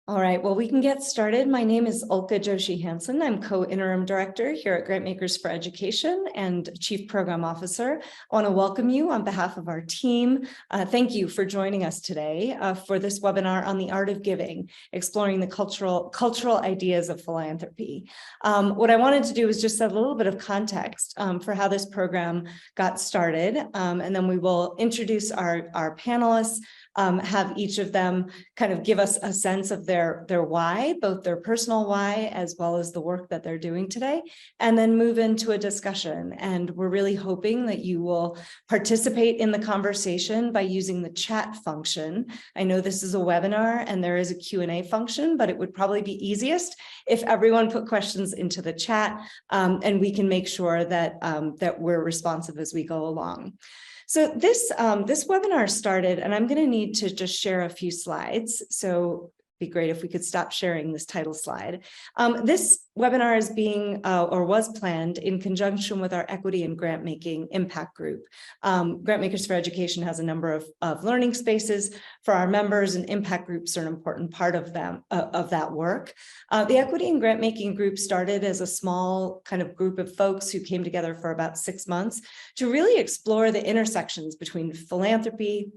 All right, well, we can get started. My name is Ulka Joshi-Hansen. I'm co-interim director here at Grantmakers for Education and Chief Program Officer. I want to welcome you on behalf of our team. Thank you for joining us today for this webinar on the art of giving, exploring the cultural ideas of philanthropy. What I wanted to do is just set a little bit of context for how this program got started, and then we will introduce our panelists, have each of them kind of give us a sense of their why, both their personal why, as well as the work that they're doing today, and then move into a discussion. And we're really hoping that you will participate in the conversation by using the chat function. I know this is a webinar and there is a Q&A function, but it would probably be easiest if everyone put questions into the chat, and we can make sure that, that we're responsive as we go along. So this webinar started, and I'm going to need to just share a few slides. So it'd be great if we could stop sharing this title slide. This webinar is being or was planned in conjunction with our equity and grant making impact group. Grantmakers for Education has a number of learning spaces for our members, and impact groups are an important part of them of that work. The equity and grant making group started as a small kind of group of folks who came together for about 6 months to really explore the intersections between philanthropy,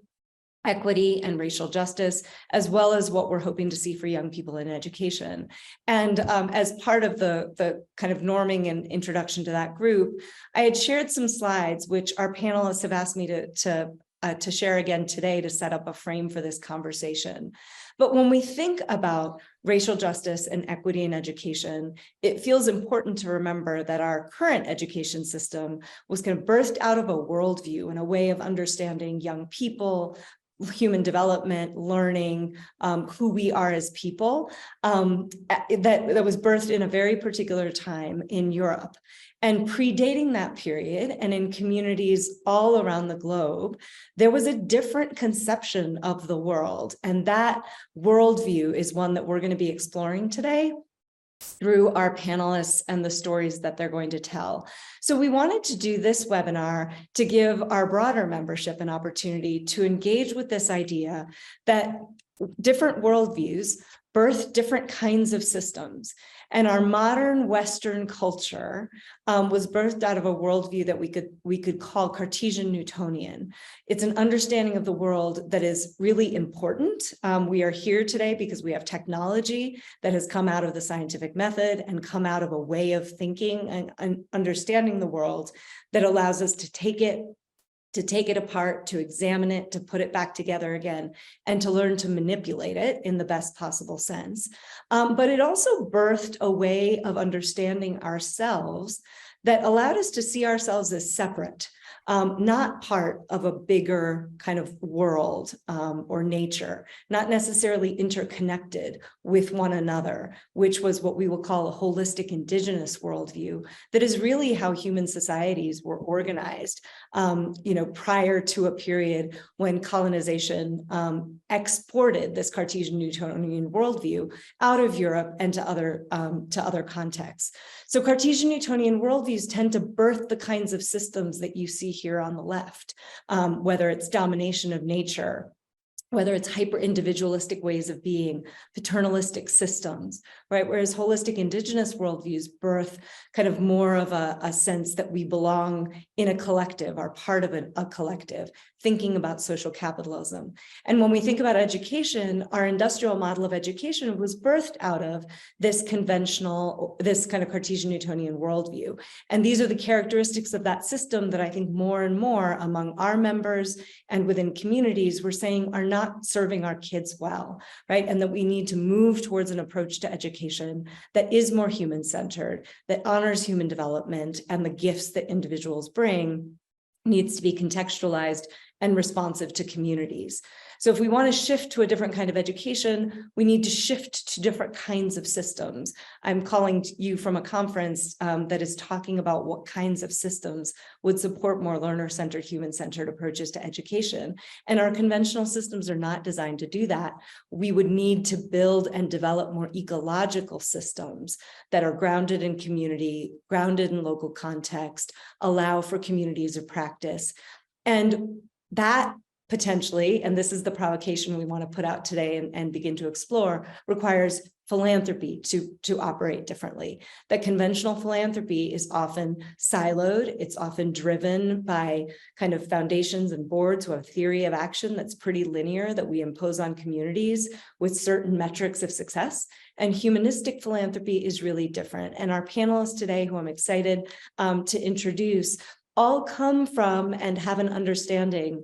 equity, and racial justice, as well as what we're hoping to see for young people in education. And as part of the kind of norming and introduction to that group, I had shared some slides, which our panelists have asked me to share again today to set up a frame for this conversation. But when we think about racial justice and equity in education, it feels important to remember that our current education system was kind of birthed out of a worldview and a way of understanding young people, human development, learning, who we are as people, that was birthed in a very particular time in Europe. And predating that period, and in communities all around the globe, there was a different conception of the world. And that worldview is one that we're going to be exploring today through our panelists and the stories that they're going to tell. So we wanted to do this webinar to give our broader membership an opportunity to engage with this idea that different worldviews birth different kinds of systems. And our modern Western culture was birthed out of a worldview that we could call Cartesian Newtonian. It's an understanding of the world that is really important. We are here today because we have technology that has come out of the scientific method and come out of a way of thinking and understanding the world that allows us to take it apart, to examine it, to put it back together again, and to learn to manipulate it in the best possible sense. But it also birthed a way of understanding ourselves that allowed us to see ourselves as separate, not part of a bigger kind of world or nature, not necessarily interconnected with one another, which was what we will call a holistic Indigenous worldview. That is really how human societies were organized, prior to a period when colonization exported this Cartesian Newtonian worldview out of Europe and to other contexts. So Cartesian Newtonian worldviews tend to birth the kinds of systems that you see here on the left, whether it's domination of nature, whether it's hyper-individualistic ways of being, paternalistic systems, right? Whereas holistic Indigenous worldviews birth kind of more of a sense that we belong in a collective, are part of a collective, thinking about social capitalism. And when we think about education, our industrial model of education was birthed out of this conventional, this kind of Cartesian Newtonian worldview. And these are the characteristics of that system that I think more and more among our members and within communities we're saying are not serving our kids well, right? And that we need to move towards an approach to education that is more human-centered, that honors human development, and the gifts that individuals bring needs to be contextualized and responsive to communities. So if we want to shift to a different kind of education, we need to shift to different kinds of systems. I'm calling you from a conference that is talking about what kinds of systems would support more learner-centered, human-centered approaches to education. And our conventional systems are not designed to do that. We would need to build and develop more ecological systems that are grounded in community, grounded in local context, allow for communities of practice. And that potentially, and this is the provocation we want to put out today and begin to explore, requires philanthropy to operate differently. That conventional philanthropy is often siloed. It's often driven by kind of foundations and boards who have theory of action that's pretty linear that we impose on communities with certain metrics of success. And humanistic philanthropy is really different. And our panelists today, who I'm excited to introduce, all come from and have an understanding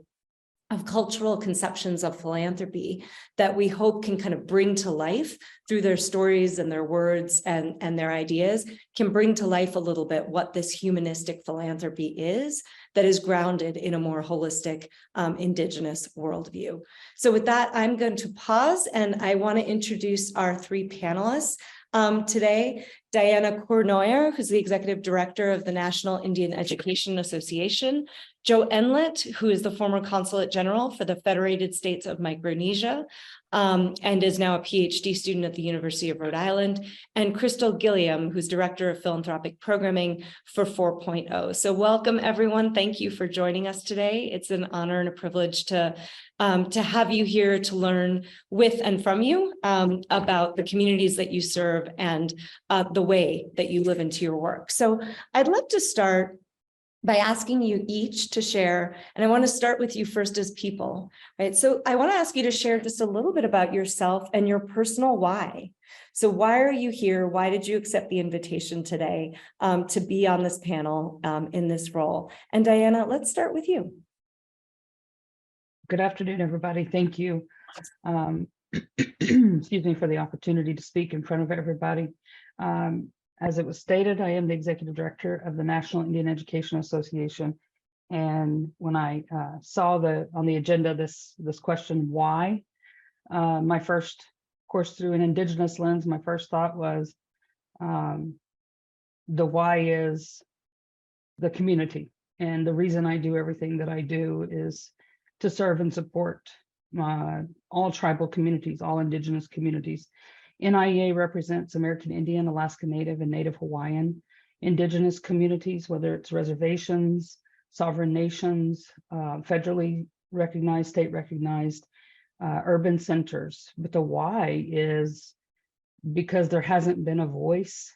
of cultural conceptions of philanthropy that we hope can kind of bring to life through their stories and their words and their ideas, can bring to life a little bit what this humanistic philanthropy is that is grounded in a more holistic Indigenous worldview. So with that, I'm going to pause and I want to introduce our three panelists. Today, Diana Cournoyer, who's the Executive Director of the National Indian Education Association, Joe Enlet, who is the former Consulate General for the Federated States of Micronesia, and is now a PhD student at the University of Rhode Island, and Crystal Gilliam, who's Director of Philanthropic Programming for 4.0. So welcome, everyone. Thank you for joining us today. It's an honor and a privilege to have you here to learn with and from you about the communities that you serve and the way that you live into your work. So I'd love to start by asking you each to share, and I want to start with you first as people, right? So I want to ask you to share just a little bit about yourself and your personal why. So why are you here? Why did you accept the invitation today to be on this panel in this role? And Diana, let's start with you. Good afternoon, everybody. Thank you. Excuse me for the opportunity to speak in front of everybody. As it was stated, I am the Executive Director of the National Indian Education Association. And when I saw on the agenda this question, why, my first, of course, through an Indigenous lens, my first thought was the why is the community. And the reason I do everything that I do is to serve and support all tribal communities, all Indigenous communities. NIEA represents American Indian, Alaska Native, and Native Hawaiian Indigenous communities, whether it's reservations, sovereign nations, federally recognized, state recognized, urban centers. But the why is because there hasn't been a voice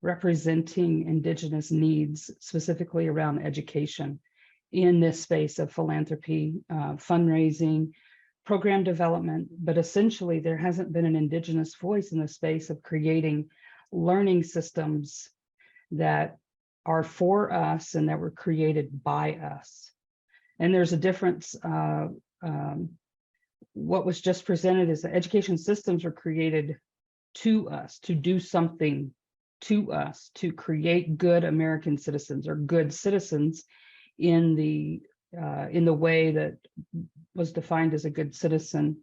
representing Indigenous needs, specifically around education in this space of philanthropy, fundraising, program development, but essentially there hasn't been an Indigenous voice in the space of creating learning systems that are for us and that were created by us. And there's a difference. What was just presented is that education systems were created to us, to do something to us, to create good American citizens or good citizens in the way that was defined as a good citizen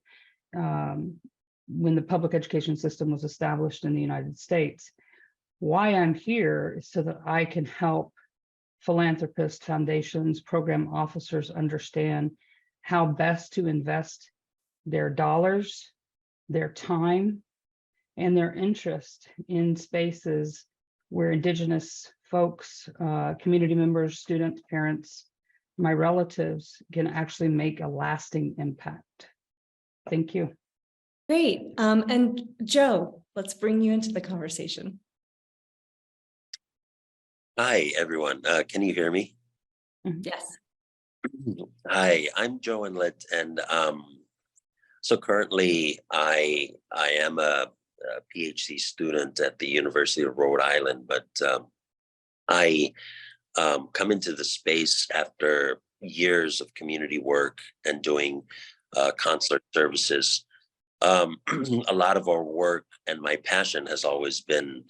when the public education system was established in the United States. Why I'm here is so that I can help philanthropists, foundations, program officers understand how best to invest their dollars, their time, and their interest in spaces where Indigenous folks, community members, students, parents, my relatives can actually make a lasting impact. Thank you. Great. And Joe, let's bring you into the conversation. Hi, everyone. Can you hear me? Yes. Hi, I'm Joe Enlet, and so currently I am a PhD student at the University of Rhode Island, but I come into the space after years of community work and doing consular services. A lot of our work and my passion has always been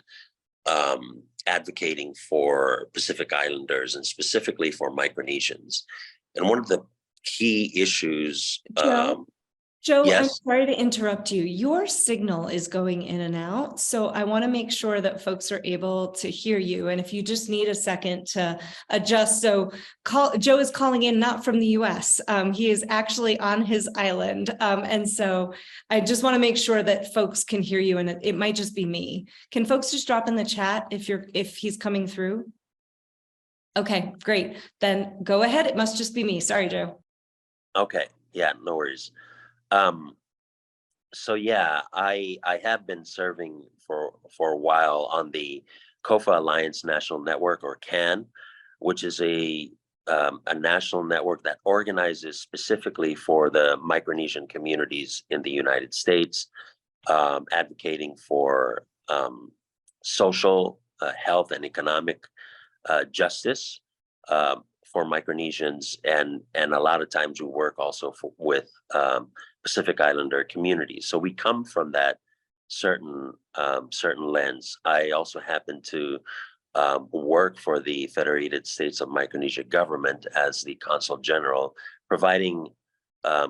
advocating for Pacific Islanders and specifically for Micronesians. And one of the key issues, Joe, yes? I'm sorry to interrupt you. Your signal is going in and out, so I want to make sure that folks are able to hear you. And if you just need a second to adjust, so Joe is calling in not from the US. He is actually on his island. And so I just want to make sure that folks can hear you, and it might just be me. Can folks just drop in the chat if he's coming through? Okay, great. Then go ahead. It must just be me. Sorry, Joe. Okay. Yeah, no worries. So yeah, I have been serving for a while on the COFA Alliance National Network, or CAN, which is a national network that organizes specifically for the Micronesian communities in the United States, advocating for social, health, and economic justice for Micronesians, and a lot of times we work also with Pacific Islander communities. So we come from that certain lens. I also happen to work for the Federated States of Micronesia government as the Consul General, providing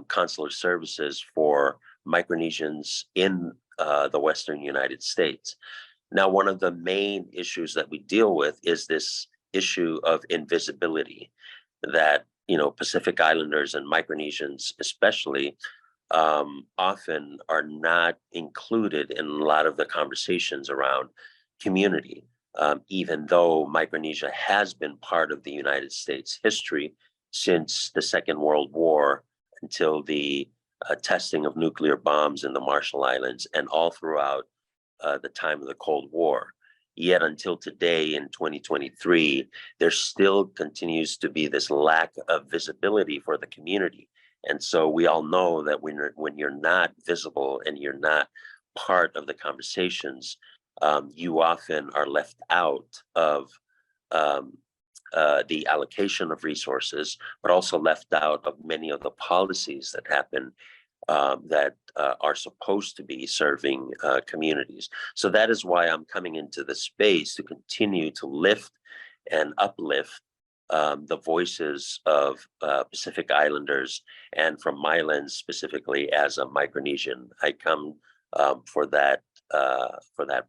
consular services for Micronesians in the Western United States. Now, one of the main issues that we deal with is this issue of invisibility, that Pacific Islanders and Micronesians especially often are not included in a lot of the conversations around community, even though Micronesia has been part of the United States history since the Second World War until the testing of nuclear bombs in the Marshall Islands, and all throughout the time of the Cold War. Yet until today in 2023, there still continues to be this lack of visibility for the community. And so we all know that when you're not visible and you're not part of the conversations, you often are left out of the allocation of resources, but also left out of many of the policies that happen that are supposed to be serving communities. So that is why I'm coming into the space to continue to lift and uplift the voices of Pacific Islanders, and from my lens specifically as a Micronesian, I come for that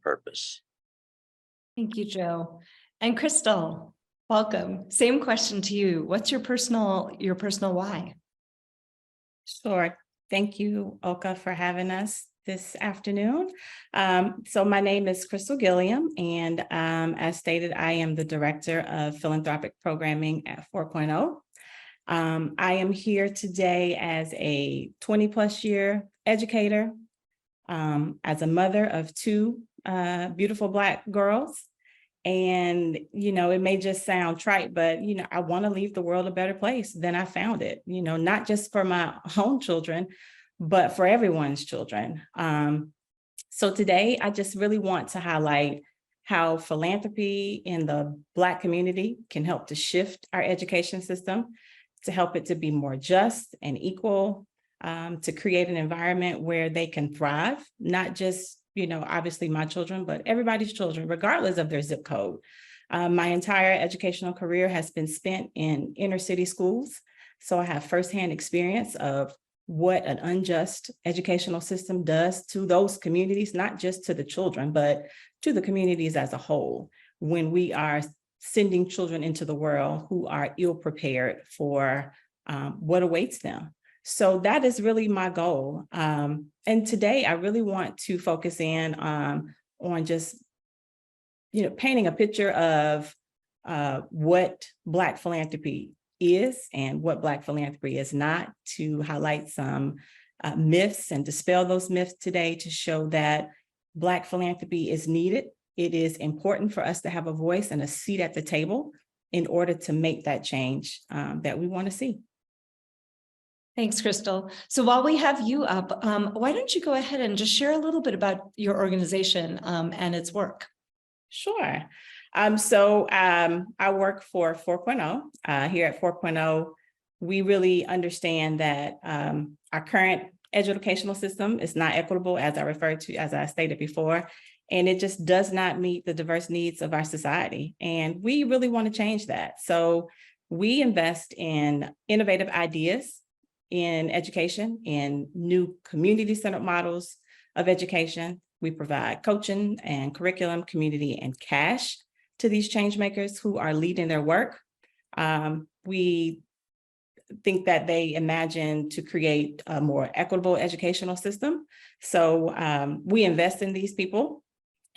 purpose. Thank you, Joe. And Crystal, welcome. Same question to you. What's your personal why? Sure. Thank you, Oka, for having us this afternoon. So my name is Crystal Gilliam, and as stated, I am the Director of Philanthropic Programming at 4.0. I am here today as a 20+ year educator, as a mother of two beautiful Black girls. And, it may just sound trite, but, I want to leave the world a better place than I found it, not just for my own children, but for everyone's children. So today, I just really want to highlight how philanthropy in the Black community can help to shift our education system, to help it to be more just and equal, to create an environment where they can thrive, not just obviously my children, but everybody's children, regardless of their zip code. My entire educational career has been spent in inner city schools. So I have firsthand experience of what an unjust educational system does to those communities, not just to the children, but to the communities as a whole, when we are sending children into the world who are ill prepared for what awaits them. So that is really my goal. And today I really want to focus in on just, painting a picture of what Black philanthropy is and what Black philanthropy is not, to highlight some myths and dispel those myths today, to show that Black philanthropy is needed. It is important for us to have a voice and a seat at the table in order to make that change that we want to see. Thanks, Crystal. So while we have you up, why don't you go ahead and just share a little bit about your organization and its work? Sure. So I work for 4.0. Here at 4.0, we really understand that our current educational system is not equitable, as I stated before, and it just does not meet the diverse needs of our society. And we really want to change that. So we invest in innovative ideas in education, in new community-centered models of education. We provide coaching and curriculum, community, and cash to these change makers who are leading their work. We think that they imagine to create a more equitable educational system. So we invest in these people,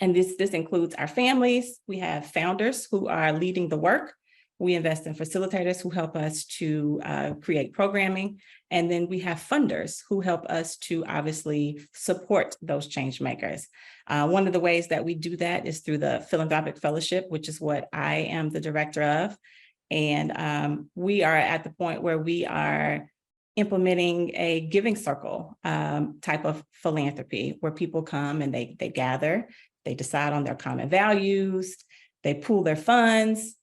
and this includes our families. We have founders who are leading the work, We invest in facilitators who help us to create programming. And then we have funders who help us to obviously support those change makers. One of the ways that we do that is through the Philanthropic Fellowship, which is what I am the director of. And we are at the point where we are implementing a giving circle type of philanthropy, where people come and they gather, they decide on their common values, they pool their funds,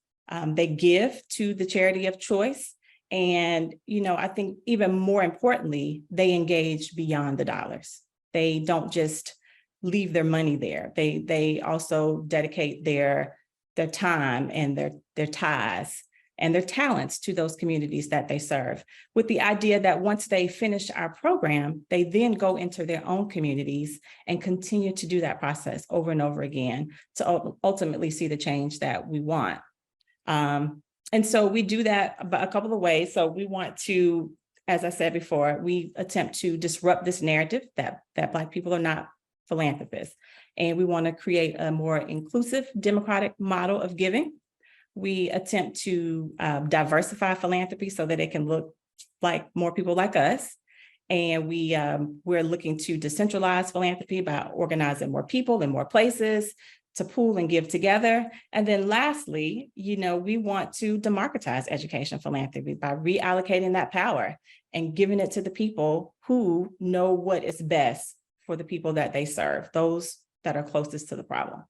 they give to the charity of choice. And, I think even more importantly, they engage beyond the dollars. They don't just leave their money there. They also dedicate their time and their ties and their talents to those communities that they serve, with the idea that once they finish our program, they then go into their own communities and continue to do that process over and over again to ultimately see the change that we want. And so we do that a couple of ways. So we want to, as I said before, we attempt to disrupt this narrative that Black people are not philanthropists. And we want to create a more inclusive, democratic model of giving. We attempt to diversify philanthropy so that it can look like more people like us. And we're looking to decentralize philanthropy by organizing more people in more places to pool and give together. And then lastly, we want to democratize education philanthropy by reallocating that power and giving it to the people who know what is best for the people that they serve, those that are closest to the problem.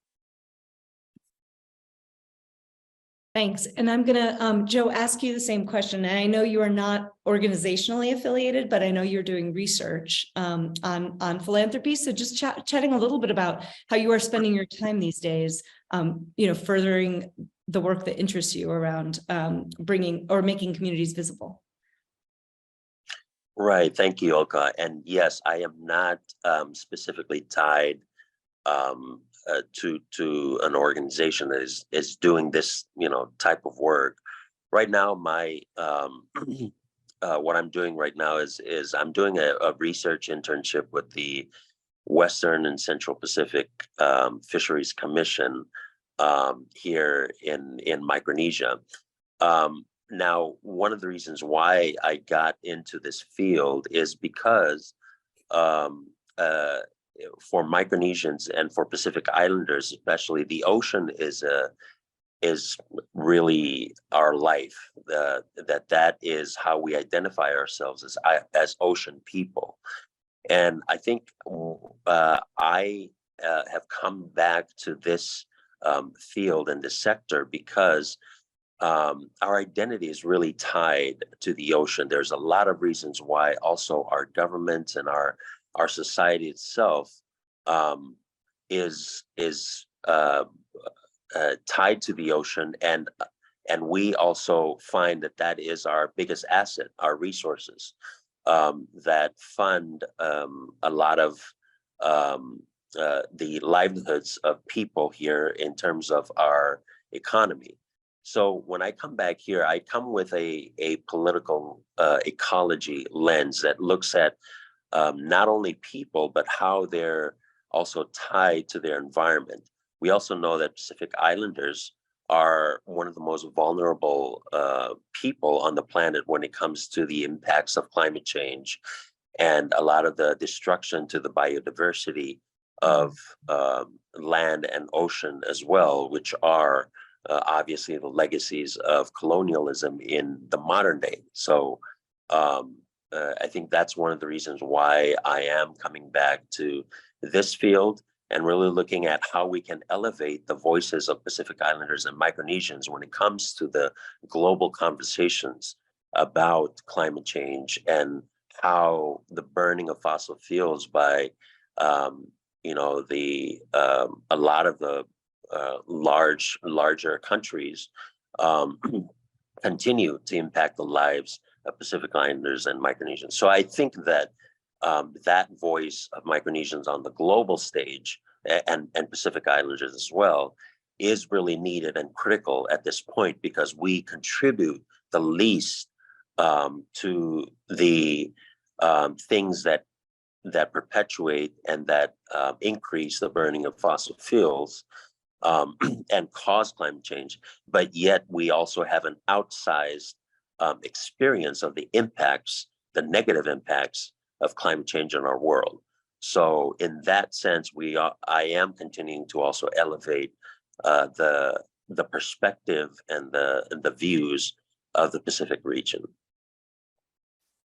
Thanks. And I'm going to, Joe, ask you the same question. And I know you are not organizationally affiliated, but I know you're doing research on philanthropy. So just chatting a little bit about how you are spending your time these days, furthering the work that interests you around bringing or making communities visible. Right. Thank you, Olga. And yes, I am not specifically tied to an organization that is doing this, type of work. Right now, my what I'm doing right now is I'm doing a research internship with the Western and Central Pacific Fisheries Commission here in Micronesia. Now, one of the reasons why I got into this field is because for Micronesians and for Pacific Islanders, especially, the ocean is really our life. That is how we identify ourselves as ocean people. And I think I have come back to this field and this sector because our identity is really tied to the ocean. There's a lot of reasons why also our government and our society itself is tied to the ocean, and we also find that is our biggest asset, our resources that fund a lot of the livelihoods of people here in terms of our economy. So when I come back here, I come with a political ecology lens that looks at not only people, but how they're also tied to their environment. We also know that Pacific Islanders are one of the most vulnerable people on the planet when it comes to the impacts of climate change and a lot of the destruction to the biodiversity of land and ocean as well, which are obviously the legacies of colonialism in the modern day. So I think that's one of the reasons why I am coming back to this field and really looking at how we can elevate the voices of Pacific Islanders and Micronesians when it comes to the global conversations about climate change and how the burning of fossil fuels by a lot of the larger countries continue to impact the lives of Pacific Islanders and Micronesians. So I think that that voice of Micronesians on the global stage and Pacific Islanders as well is really needed and critical at this point, because we contribute the least to the things that perpetuate and that increase the burning of fossil fuels and cause climate change, but yet we also have an outsized experience of the impacts, the negative impacts of climate change in our world. So in that sense, I am continuing to also elevate the perspective and the views of the Pacific region.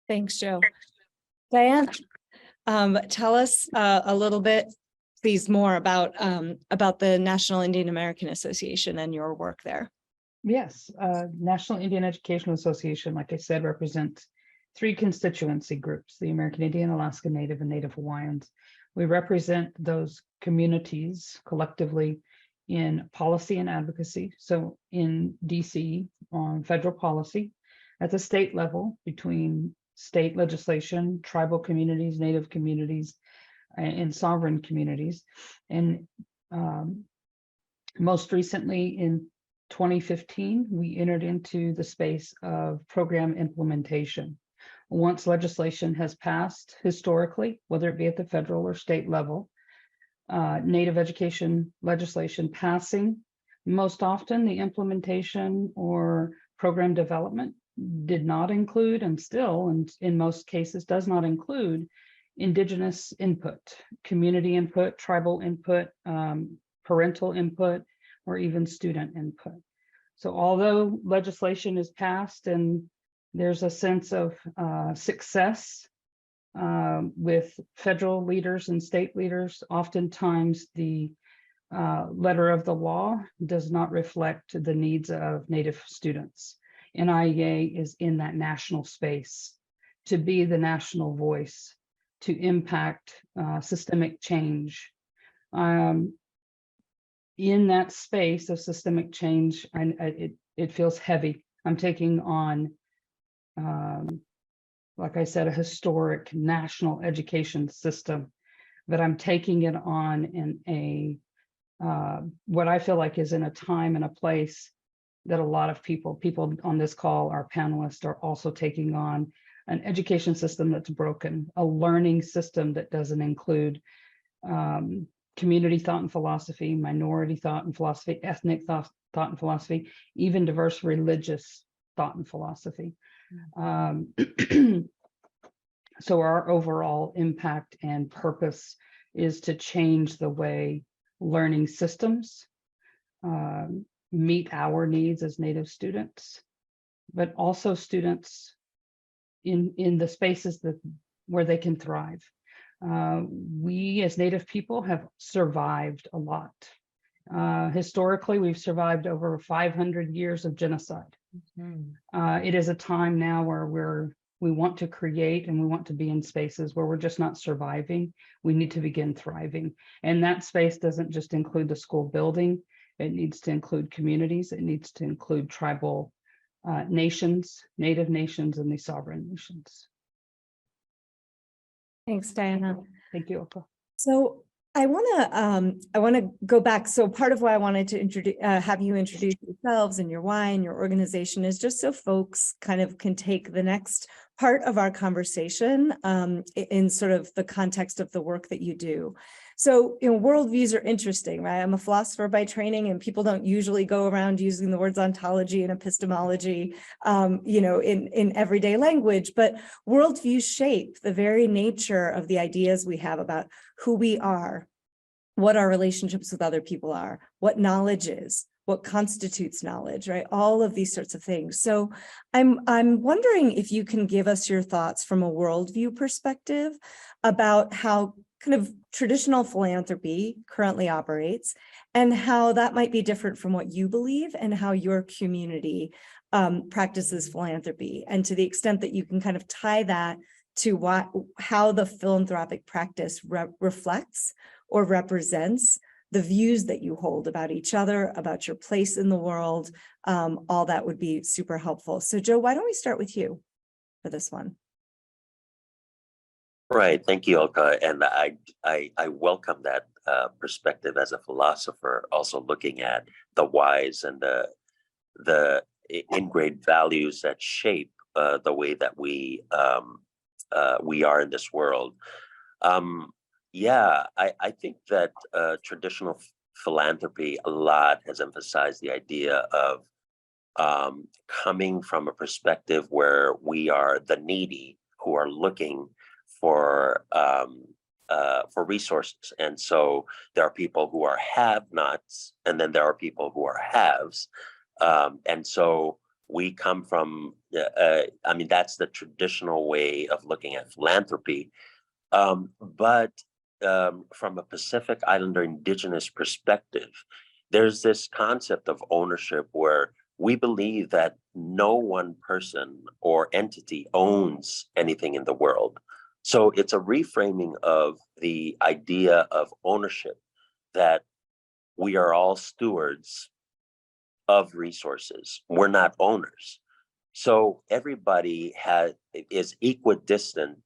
Thanks, Joe. Diane, tell us a little bit, please, more about the National Indian American Association and your work there. Yes, National Indian Education Association, like I said, represents 3 constituency groups: the American Indian, Alaska Native, and Native Hawaiians. We represent those communities collectively in policy and advocacy. So in DC on federal policy, at the state level between state legislation, tribal communities, Native communities, and sovereign communities. And most recently in 2015, we entered into the space of program implementation. Once legislation has passed historically, whether it be at the federal or state level, Native education legislation passing, most often the implementation or program development did not include, and still, and in most cases does not include, Indigenous input, community input, tribal input, parental input, or even student input. So although legislation is passed and there's a sense of success with federal leaders and state leaders, oftentimes the letter of the law does not reflect the needs of Native students. NIEA is in that national space to be the national voice, to impact systemic change. In that space of systemic change, it feels heavy. I'm taking on, like I said, a historic national education system, but I'm taking it on in a what I feel like is in a time and a place that a lot of people on this call, our panelists, are also taking on an education system that's broken, a learning system that doesn't include community thought and philosophy, minority thought and philosophy, ethnic thought and philosophy, even diverse religious thought and philosophy. So our overall impact and purpose is to change the way learning systems meet our needs as Native students, but also students in the spaces where they can thrive. We as Native people have survived a lot. Historically, we've survived over 500 years of genocide. It is a time now where we want to create and we want to be in spaces where we're just not surviving. We need to begin thriving. And that space doesn't just include the school building. It needs to include communities. It needs to include tribal nations, Native nations, and the sovereign nations. Thanks, Diana. Thank you, Oka. So I want to go back. So part of why I wanted to introduce, have you introduce yourselves and your why and your organization is just so folks kind of can take the next part of our conversation in sort of the context of the work that you do. So, worldviews are interesting, right? I'm a philosopher by training, and people don't usually go around using the words ontology and epistemology, in everyday language, but worldviews shape the very nature of the ideas we have about who we are, what our relationships with other people are, what knowledge is, what constitutes knowledge, right? All of these sorts of things. So I'm wondering if you can give us your thoughts from a worldview perspective about how kind of traditional philanthropy currently operates and how that might be different from what you believe and how your community practices philanthropy. And to the extent that you can kind of tie that to how the philanthropic practice reflects or represents the views that you hold about each other, about your place in the world, all that would be super helpful. So Joe, why don't we start with you for this one? Right, thank you, Olga, and I welcome that perspective as a philosopher, also looking at the whys and the ingrained values that shape the way that we are in this world. I think that traditional philanthropy a lot has emphasized the idea of coming from a perspective where we are the needy who are looking for resources. And so there are people who are have-nots, and then there are people who are haves. And so we come from, I mean, that's the traditional way of looking at philanthropy. But from a Pacific Islander Indigenous perspective, there's this concept of ownership where we believe that no one person or entity owns anything in the world. So it's a reframing of the idea of ownership, that we are all stewards of resources. We're not owners. So everybody is equidistant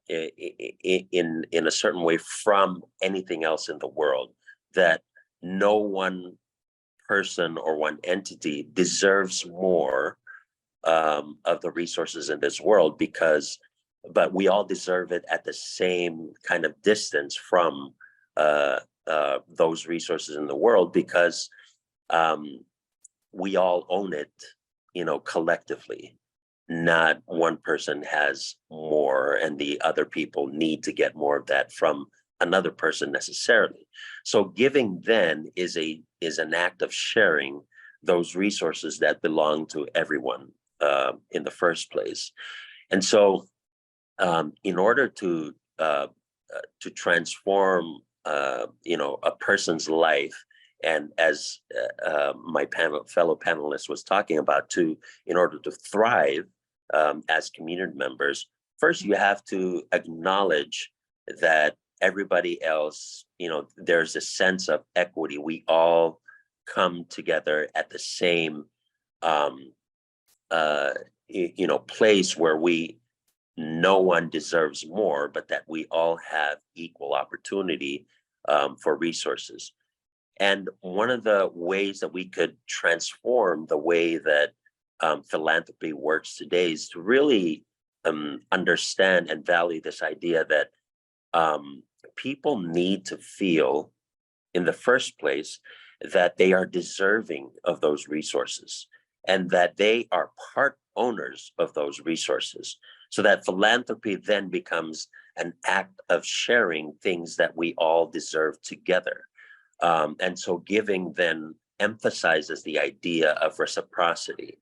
in a certain way from anything else in the world, that no one person or one entity deserves more of the resources in this world, but we all deserve it at the same kind of distance from those resources in the world, because we all own it, collectively. Not one person has more and the other people need to get more of that from another person necessarily. So giving then is an act of sharing those resources that belong to everyone in the first place. And so in order to transform a person's life, and as my fellow panelist was talking about, in order to thrive as community members, first you have to acknowledge that everybody else, there's a sense of equity. We all come together at the same place where no one deserves more, but that we all have equal opportunity for resources. And one of the ways that we could transform the way that philanthropy works today is to really understand and value this idea that people need to feel, in the first place, that they are deserving of those resources and that they are part owners of those resources. So that philanthropy then becomes an act of sharing things that we all deserve together. And so giving then emphasizes the idea of reciprocity,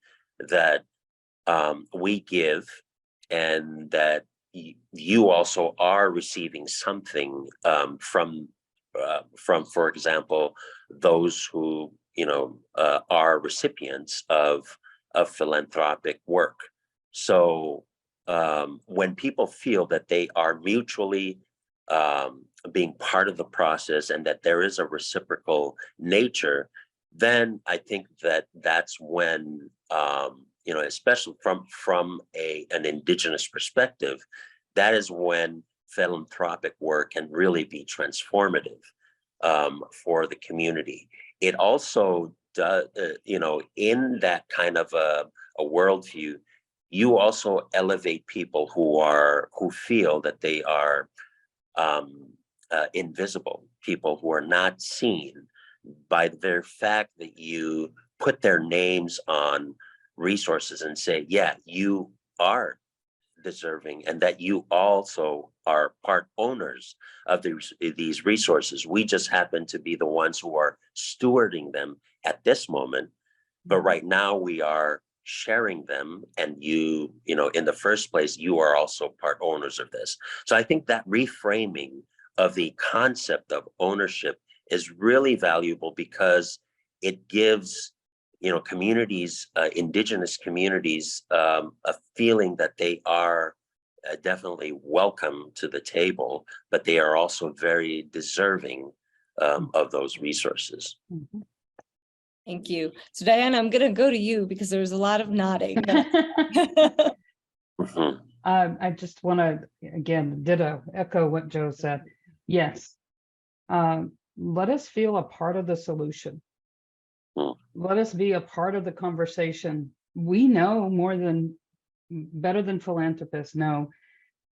that we give and that you also are receiving something from, for example, those who are recipients of philanthropic work. So when people feel that they are mutually being part of the process and that there is a reciprocal nature, then I think that that's when especially from an Indigenous perspective, that is when philanthropic work can really be transformative for the community. It also does, in that kind of a worldview, you also elevate people who feel that they are invisible, people who are not seen, by the very fact that you put their names on resources and say, yeah, you are deserving and that you also are part owners of these resources. We just happen to be the ones who are stewarding them at this moment, but right now we are sharing them, and you in the first place, you are also part owners of this. So I think that reframing of the concept of ownership is really valuable, because it gives communities, Indigenous communities, a feeling that they are definitely welcome to the table, but they are also very deserving of those resources. Mhm. Thank you. So Diana, I'm going to go to you because there was a lot of nodding. Mhm. I just want to, again, echo what Joe said. Yes. Let us feel a part of the solution. Mm. Let us be a part of the conversation. We know better than philanthropists know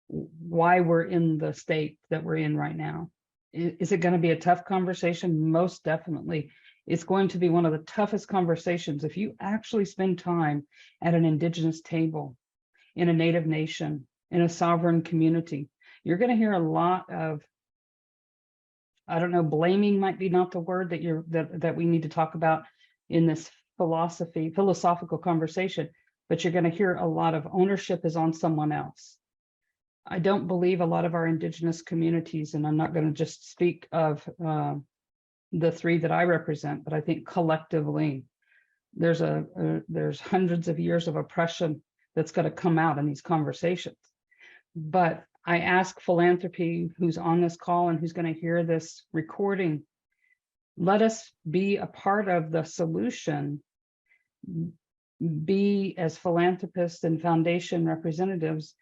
why we're in the state that we're in right now. Is it going to be a tough conversation? Most definitely. It's going to be one of the toughest conversations. If you actually spend time at an Indigenous table, in a Native nation, in a sovereign community, you're going to hear a lot of, I don't know, blaming might be not the word that we need to talk about in this philosophical conversation, but you're going to hear a lot of ownership is on someone else. I don't believe a lot of our Indigenous communities, and I'm not going to just speak of the three that I represent, but I think collectively there's hundreds of years of oppression that's going to come out in these conversations. But I ask Philanthropy, who's on this call and who's going to hear this recording, let us be a part of the solution. Be, as philanthropists and foundation representatives,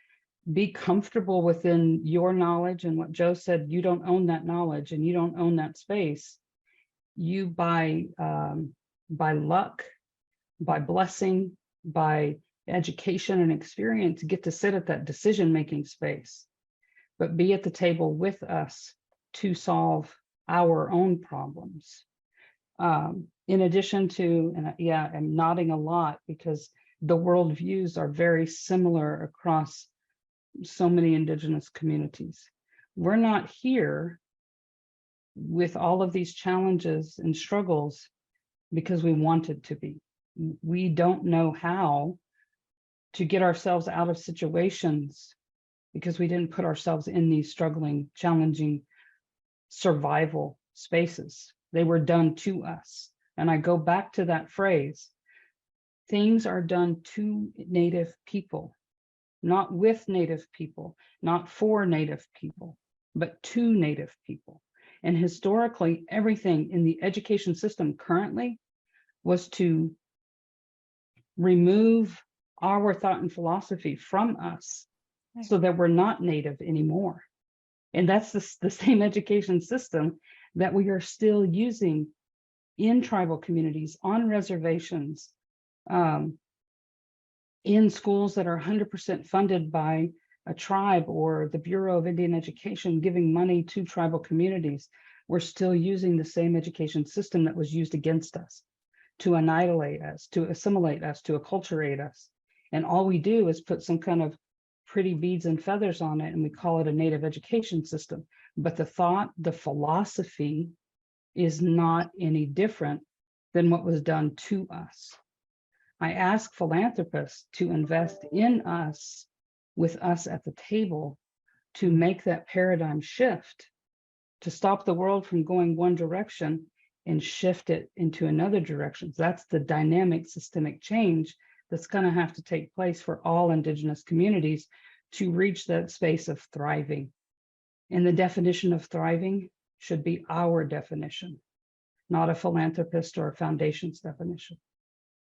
be comfortable within your knowledge. And what Joe said, you don't own that knowledge and you don't own that space. You by luck, by blessing, by education and experience, get to sit at that decision-making space, but be at the table with us to solve our own problems. In addition to, and yeah, I'm nodding a lot because the worldviews are very similar across so many Indigenous communities. We're not here with all of these challenges and struggles because we wanted to be. We don't know how to get ourselves out of situations because we didn't put ourselves in these struggling, challenging survival spaces. They were done to us. And I go back to that phrase, things are done to Native people, not with Native people, not for Native people, but to Native people. And historically, everything in the education system currently was to remove our thought and philosophy from us so that we're not Native anymore. And that's the same education system that we are still using in tribal communities, on reservations, in schools that are 100% funded by a tribe or the Bureau of Indian Education giving money to tribal communities. We're still using the same education system that was used against us, to annihilate us, to assimilate us, to acculturate us. And all we do is put some kind of pretty beads and feathers on it, and we call it a Native education system. But the thought, the philosophy is not any different than what was done to us. I ask philanthropists to invest in us, with us at the table, to make that paradigm shift, to stop the world from going one direction and shift it into another direction. That's the dynamic systemic change that's going to have to take place for all Indigenous communities to reach that space of thriving. And the definition of thriving should be our definition, not a philanthropist or a foundation's definition.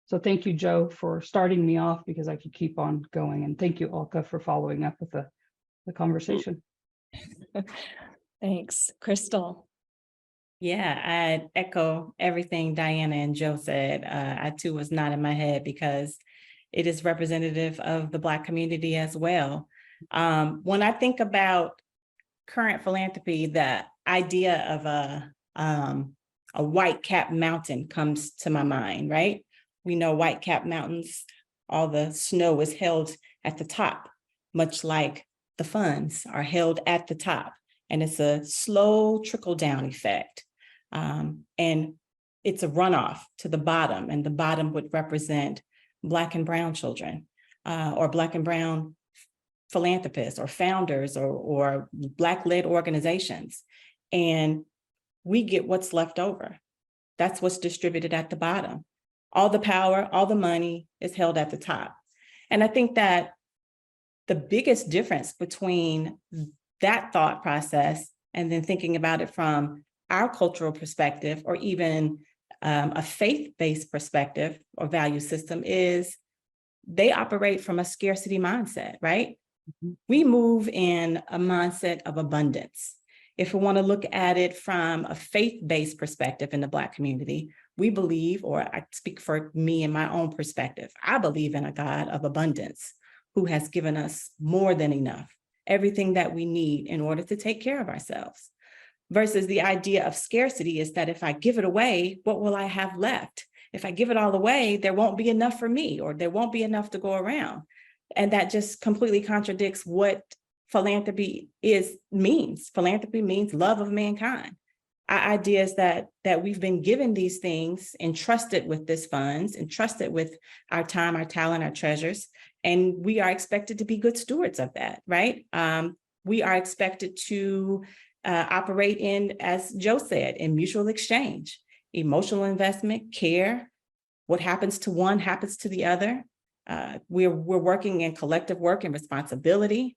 So thank you, Joe, for starting me off because I could keep on going. And thank you, Olka, for following up with the conversation. Thanks, Crystal. Yeah, I echo everything Diana and Joe said. I too was nodding my head because it is representative of the Black community as well. When I think about current philanthropy, the idea of a white-capped mountain comes to my mind, right? We know white-capped mountains, all the snow is held at the top, much like the funds are held at the top. And it's a slow trickle-down effect. And it's a runoff to the bottom, and the bottom would represent Black and Brown children, or Black and Brown philanthropists or founders or Black-led organizations. And we get what's left over. That's what's distributed at the bottom. All the power, all the money is held at the top. And I think that the biggest difference between that thought process and then thinking about it from our cultural perspective, or even a faith-based perspective or value system, is they operate from a scarcity mindset, right? Mm-hmm. We move in a mindset of abundance. If we want to look at it from a faith-based perspective in the Black community, we believe, or I speak for me and my own perspective, I believe in a God of abundance who has given us more than enough, everything that we need in order to take care of ourselves. versus the idea of scarcity is that if I give it away, what will I have left? If I give it all away, there won't be enough for me, or there won't be enough to go around. And that just completely contradicts what philanthropy means. Philanthropy means love of mankind. Our idea is that we've been given these things, entrusted with these funds, entrusted with our time, our talent, our treasures, and we are expected to be good stewards of that, right? We are expected to operate in, as Joe said, in mutual exchange, emotional investment, care. What happens to one happens to the other. We're working in collective work and responsibility.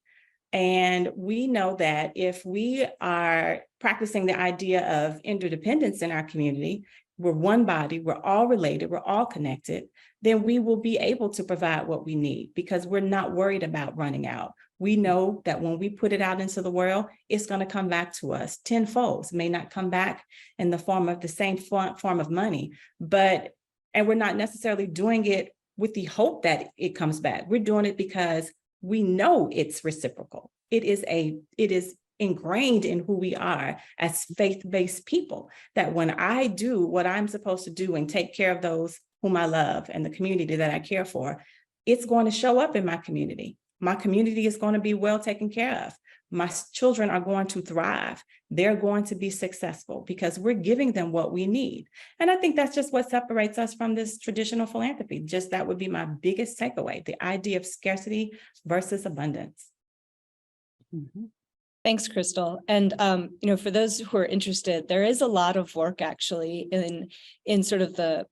And we know that if we are practicing the idea of interdependence in our community, we're one body, we're all related, we're all connected, then we will be able to provide what we need because we're not worried about running out. We know that when we put it out into the world, it's going to come back to us tenfold. It may not come back in the form of the same form of money, and we're not necessarily doing it with the hope that it comes back. We're doing it because we know it's reciprocal. It is ingrained in who we are as faith-based people, that when I do what I'm supposed to do and take care of those whom I love and the community that I care for, it's going to show up in my community. My community is going to be well taken care of. My children are going to thrive. They're going to be successful because we're giving them what we need. And I think that's just what separates us from this traditional philanthropy. Just that would be my biggest takeaway, the idea of scarcity versus abundance. Mhm. Thanks, Crystal. And for those who are interested, there is a lot of work actually in sort of the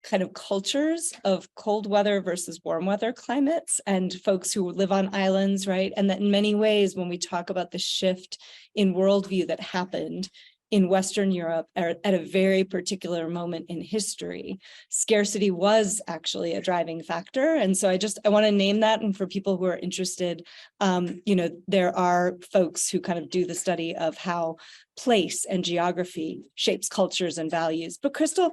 kind of cultures of cold weather versus warm weather climates and folks who live on islands, right? And that in many ways, when we talk about the shift in worldview that happened in Western Europe at a very particular moment in history, scarcity was actually a driving factor. And so I want to name that. And for people who are interested, there are folks who kind of do the study of how place and geography shapes cultures and values. But Crystal,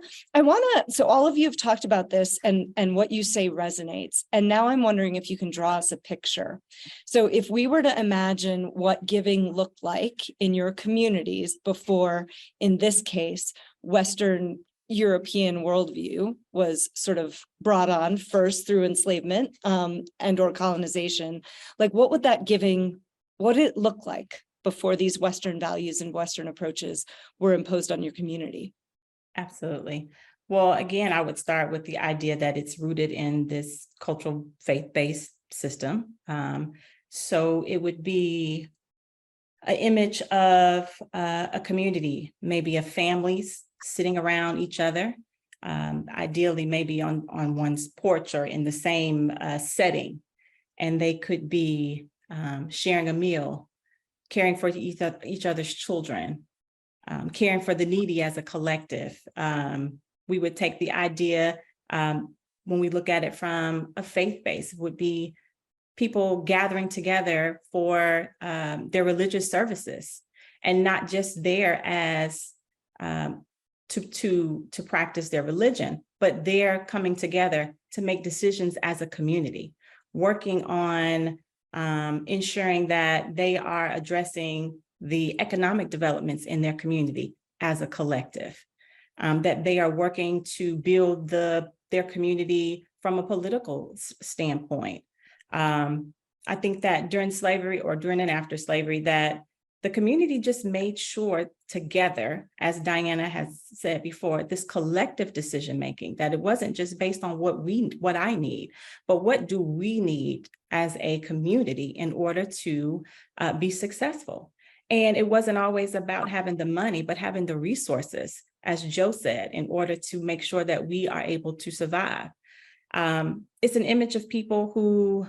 so all of you have talked about this and what you say resonates. And now I'm wondering if you can draw us a picture. So if we were to imagine what giving looked like in your communities before, in this case, Western European worldview was sort of brought on first through enslavement and or colonization, like what would that giving, what did it look like before these Western values and Western approaches were imposed on your community? Absolutely. Well, again, I would start with the idea that it's rooted in this cultural faith-based system. So it would be an image of a community, maybe of families sitting around each other, ideally maybe on one's porch or in the same setting. And they could be sharing a meal, caring for each other's children, caring for the needy as a collective. We would take the idea, when we look at it from a faith base, would be people gathering together for their religious services, and not just there as to practice their religion, but they're coming together to make decisions as a community, working on ensuring that they are addressing the economic developments in their community as a collective, that they are working to build their community from a political standpoint. I think that during slavery or during and after slavery, that the community just made sure together, as Diana has said before, this collective decision-making, that it wasn't just based on what I need, but what do we need as a community in order to be successful. And it wasn't always about having the money, but having the resources, as Joe said, in order to make sure that we are able to survive. It's an image of people who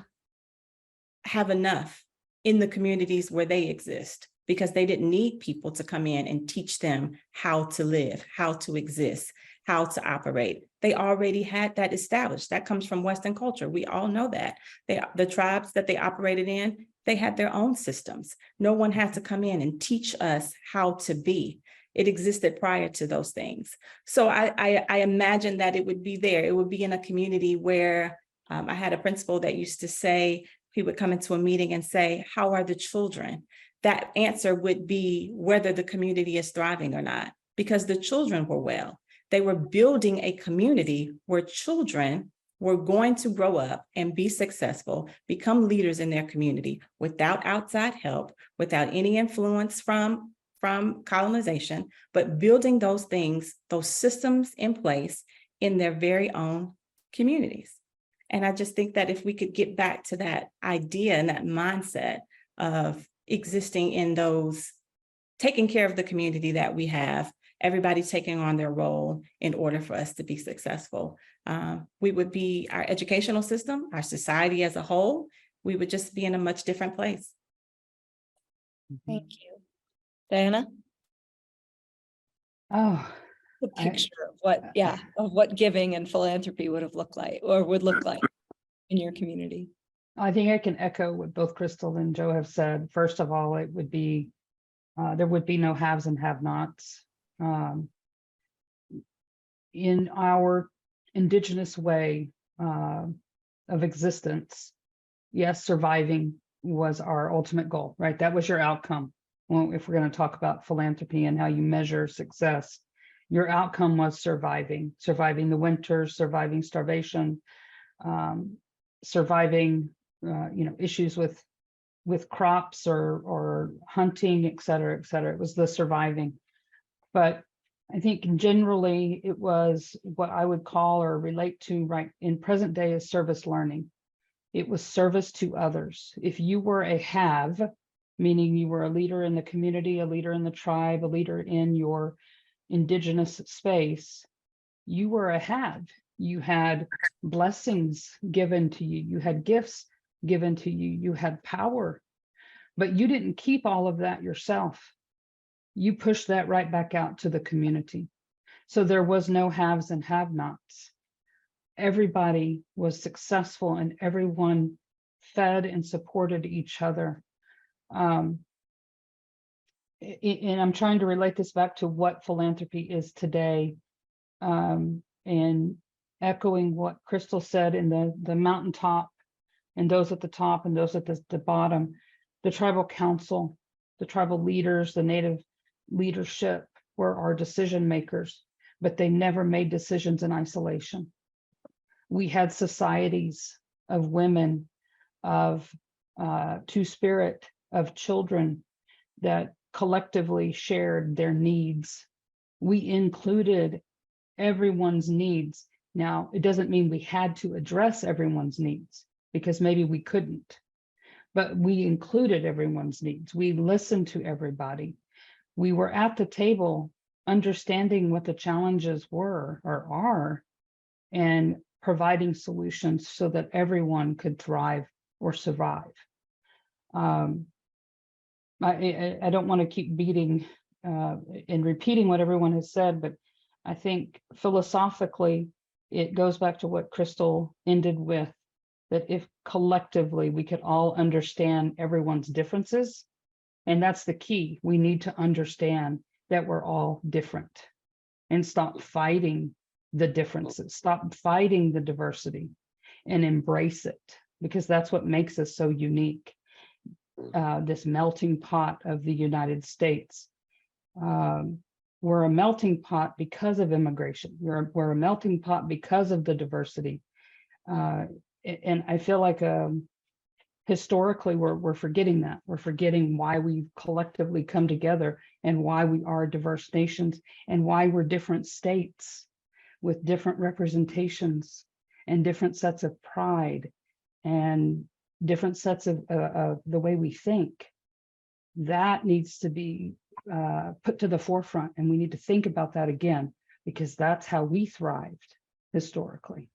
have enough in the communities where they exist, because they didn't need people to come in and teach them how to live, how to exist, how to operate. They already had that established. That comes from Western culture. We all know that. The tribes that they operated in, they had their own systems. No one had to come in and teach us how to be. It existed prior to those things. So I imagine that it would be there. It would be in a community where I had a principal that used to say, he would come into a meeting and say, how are the children? That answer would be whether the community is thriving or not, because the children were well. They were building a community where children were going to grow up and be successful, become leaders in their community without outside help, without any influence from colonization, but building those things, those systems in place in their very own communities. And I just think that if we could get back to that idea and that mindset of existing in those, taking care of the community that we have, everybody taking on their role in order for us to be successful, we would be, our educational system, our society as a whole, we would just be in a much different place. Thank you. Diana? Oh, The picture of what giving and philanthropy would have looked like, or would look like in your community. I think I can echo what both Crystal and Joe have said. First of all, it would be, there would be no haves and have-nots. In our Indigenous way of existence, yes, surviving was our ultimate goal, right? That was your outcome. Well, if we're going to talk about philanthropy and how you measure success, your outcome was surviving the winter, surviving starvation, surviving issues with crops or hunting, et cetera, et cetera. It was the surviving. But I think generally it was what I would call or relate to right in present day as service learning. It was service to others. If you were a have, meaning you were a leader in the community, a leader in the tribe, a leader in your Indigenous space, you were a have. You had blessings given to you. You had gifts given to you. You had power, but you didn't keep all of that yourself. You pushed that right back out to the community. So there was no haves and have-nots. Everybody was successful and everyone fed and supported each other. And I'm trying to relate this back to what philanthropy is today, and echoing what Crystal said in the mountaintop, and those at the top and those at the bottom, the tribal council, the tribal leaders, the native leadership were our decision makers, but they never made decisions in isolation. We had societies of women, of two-spirit, of children that collectively shared their needs. We included everyone's needs. Now, it doesn't mean we had to address everyone's needs, because maybe we couldn't, but we included everyone's needs. We listened to everybody. We were at the table understanding what the challenges were or are, and providing solutions so that everyone could thrive or survive. I don't want to keep beating and repeating what everyone has said, but I think philosophically, it goes back to what Crystal ended with, that if collectively we could all understand everyone's differences, and that's the key, we need to understand that we're all different and stop fighting the differences, stop fighting the diversity and embrace it, because that's what makes us so unique. This melting pot of the United States. We're a melting pot because of immigration. We're a melting pot because of the diversity. And I feel like historically we're forgetting that. We're forgetting why we collectively come together and why we are diverse nations and why we're different states with different representations and different sets of pride and different sets of the way we think. That needs to be put to the forefront, and we need to think about that again, because that's how we thrived historically.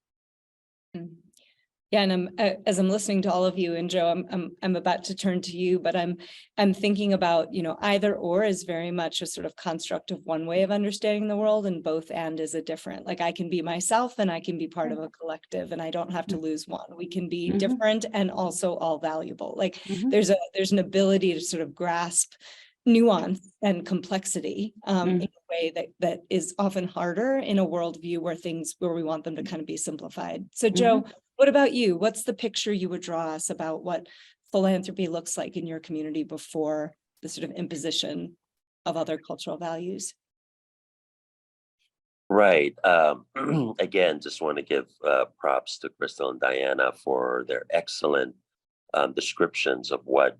Yeah, and as I'm listening to all of you, and Joe, I'm about to turn to you, but I'm thinking about, either or is very much a sort of construct of one way of understanding the world, and both and is a different. Like I can be myself and I can be part of a collective, and I don't have to lose one. We can be different and also all valuable. Like there's an ability to sort of grasp nuance and complexity in a way that is often harder in a worldview where we want them to kind of be simplified. So Joe, What about you? What's the picture you would draw us about what philanthropy looks like in your community before the sort of imposition of other cultural values? Right. Again, just want to give props to Crystal and Diana for their excellent descriptions of what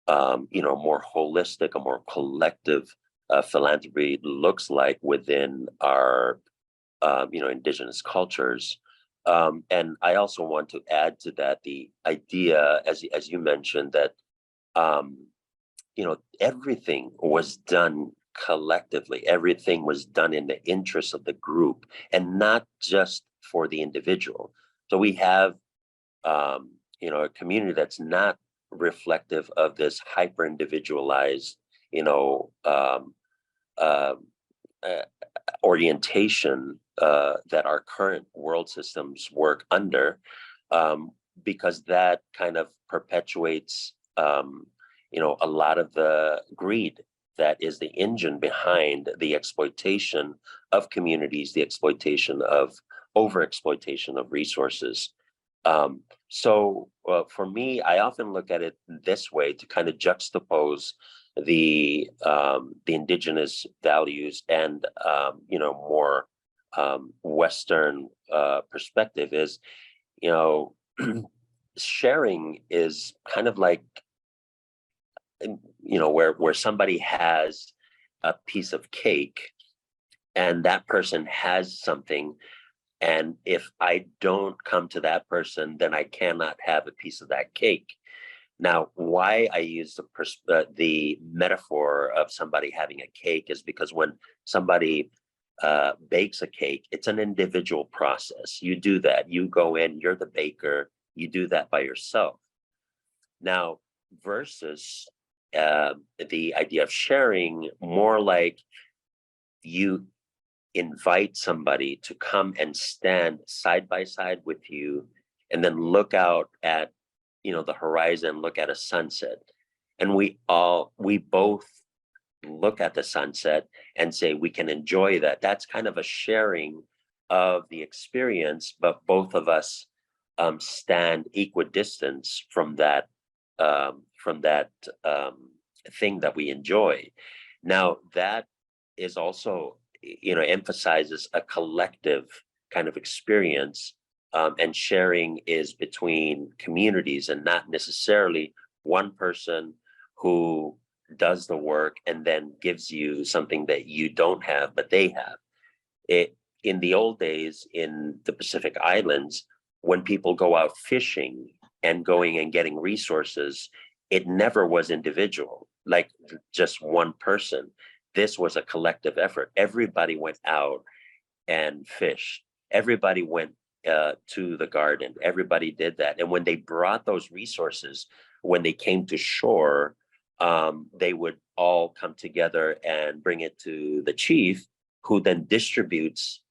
more holistic, a more collective philanthropy looks like within our indigenous cultures. And I also want to add to that the idea, as you mentioned, that everything was done collectively. Everything was done in the interest of the group and not just for the individual. So we have, a community that's not reflective of this hyper individualized, orientation that our current world systems work under, because that kind of perpetuates, a lot of the greed that is the engine behind the exploitation of communities, the exploitation of overexploitation of resources. So for me, I often look at it this way to kind of juxtapose the indigenous values and more Western perspective is, sharing is kind of like, where somebody has a piece of cake and that person has something, and if I don't come to that person, then I cannot have a piece of that cake. Now, why I use the metaphor of somebody having a cake is because when somebody bakes a cake, it's an individual process. You do that. You go in, you're the baker, you do that by yourself. Now, versus the idea of sharing, more like you invite somebody to come and stand side by side with you and then look out at the horizon, look at a sunset, and we both look at the sunset and say we can enjoy that. That's kind of a sharing of the experience, but both of us stand equidistance from that thing that we enjoy. Now that is also emphasizes a collective kind of experience, and sharing is between communities and not necessarily one person who does the work and then gives you something that you don't have but they have. It in the old days in the Pacific Islands, when people go out fishing and going and getting resources, it never was individual, like just one person. This was a collective effort. Everybody went out and fished. Everybody went to the garden. Everybody did that. And when they brought those resources, when they came to shore, they would all come together and bring it to the chief, who then distributes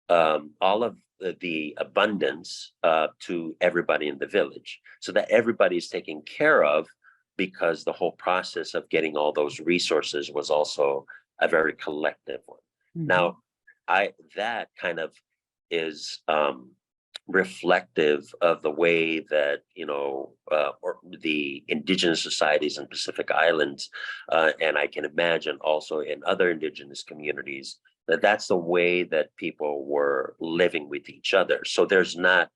all of the abundance to everybody in the village, so that everybody's taken care of, because the whole process of getting all those resources was also a very collective one. Mm-hmm. Now, that kind of is reflective of the way that or the indigenous societies in Pacific Islands, and I can imagine also in other indigenous communities, that's the way that people were living with each other. So there's not,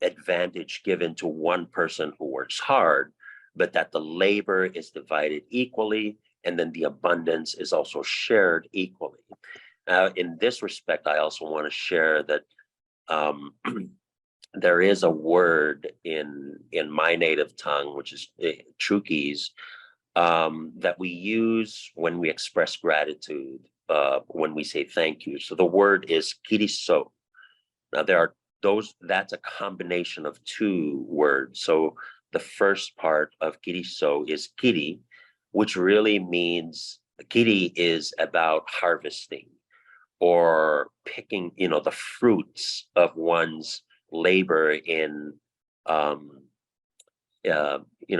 advantage given to one person who works hard, but that the labor is divided equally, and then the abundance is also shared equally. In this respect, I also want to share that there is a word in my native tongue, which is Trukis, that we use when we express gratitude, when we say thank you. So the word is kiriso. Now that's a combination of two words. So the first part of kiriso is kiri, which really means, kiri is about harvesting or picking, the fruits of one's labor in,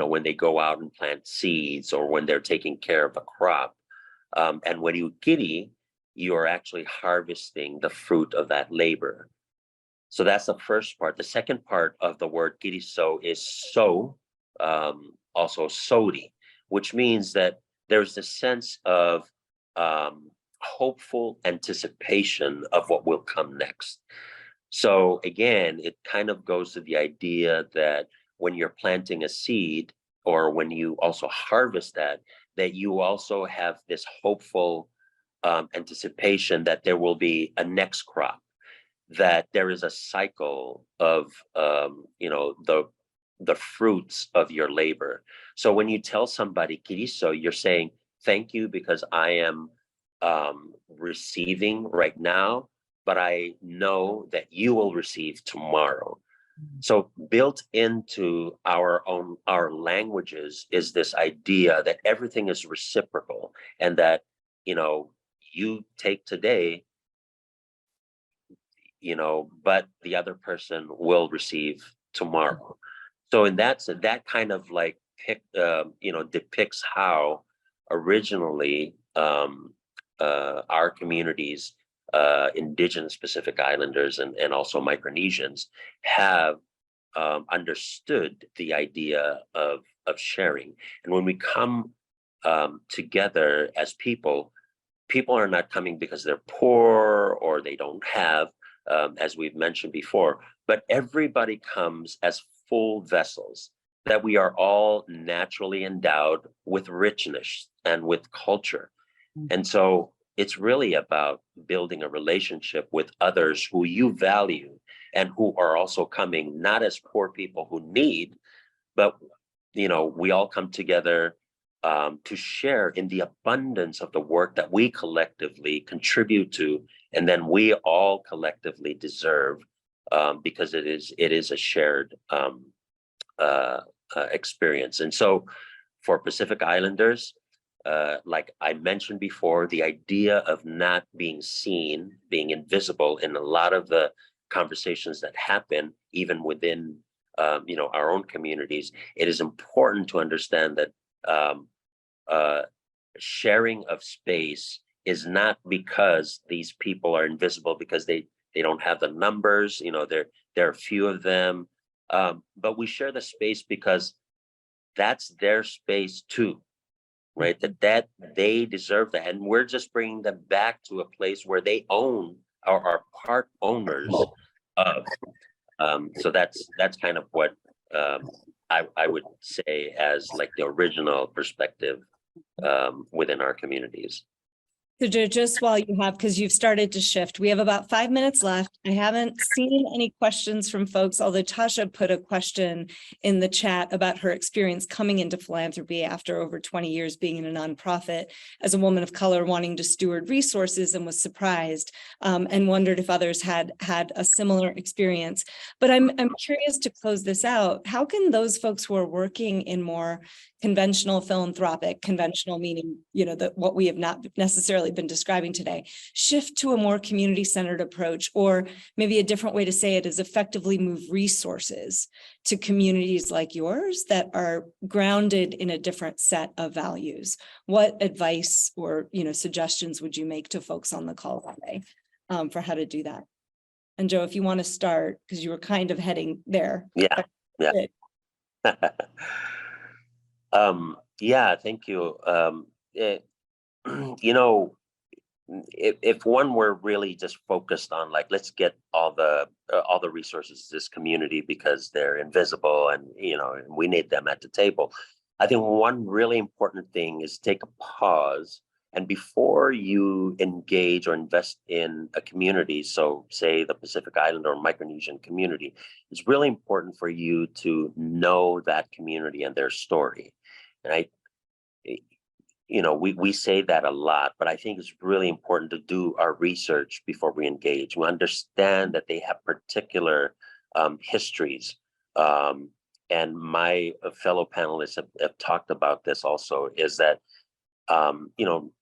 when they go out and plant seeds or when they're taking care of a crop. And when you kiri, you are actually harvesting the fruit of that labor. So that's the first part. The second part of the word kiriso is so, also sodi, which means that there's this sense of hopeful anticipation of what will come next. So again, it kind of goes to the idea that when you're planting a seed, or when you also harvest that, that you also have this hopeful anticipation that there will be a next crop, that there is a cycle of the fruits of your labor. So when you tell somebody kiriso, you're saying thank you because I am receiving right now, but I know that you will receive tomorrow. So built into our languages is this idea that everything is reciprocal, and that you take today, but the other person will receive tomorrow. So in that kind of like depicts how originally our communities, Indigenous Pacific Islanders and also Micronesians, have understood the idea of sharing. And when we come together as people are not coming because they're poor or they don't have, as we've mentioned before, but everybody comes as full vessels, that we are all naturally endowed with richness and with culture. And so it's really about building a relationship with others who you value and who are also coming not as poor people who need, but we all come together to share in the abundance of the work that we collectively contribute to, and then we all collectively deserve, because it is a shared experience. And so for Pacific Islanders, like I mentioned before, the idea of not being seen, being invisible in a lot of the conversations that happen, even within our own communities, it is important to understand that sharing of space is not because these people are invisible, because they don't have the numbers, there are few of them, but we share the space because that's their space too, right? That they deserve that, and we're just bringing them back to a place where they own or are part owners of. So that's kind of what I would say as like the original perspective within our communities. So just while you have, because you've started to shift, we have about 5 minutes left. I haven't seen any questions from folks, although Tasha put a question in the chat about her experience coming into philanthropy after over 20 years being in a nonprofit as a woman of color wanting to steward resources, and was surprised and wondered if others had a similar experience. But I'm curious to close this out. How can those folks who are working in more conventional philanthropic, conventional meaning, that what we have not necessarily been describing today, shift to a more community-centered approach, or maybe a different way to say it is effectively move resources to communities like yours that are grounded in a different set of values? What advice or suggestions would you make to folks on the call today for how to do that? And Joe, if you want to start, because you were kind of heading there. Yeah. Yeah, thank you. If one were really just focused on like, let's get all the resources to this community because they're invisible and we need them at the table, I think one really important thing is take a pause, and before you engage or invest in a community, so say the Pacific Islander or Micronesian community, it's really important for you to know that community and their story. And we say that a lot, but I think it's really important to do our research before we engage. We understand that they have particular histories. And my fellow panelists have talked about this also, is that,